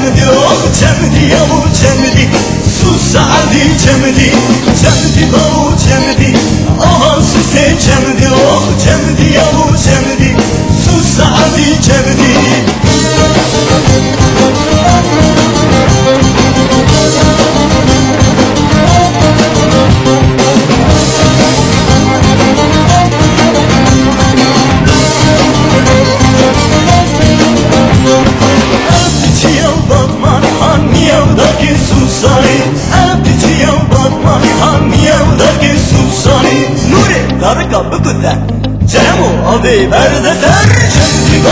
cemdi oh cemdi yavu cemdi Susadi cemdi cemdi bavu cemdi Aha süse cemdi oh cemdi yavu cemdi Susadi cemdi Darga bıkıda Cemo abi berde der Cemdi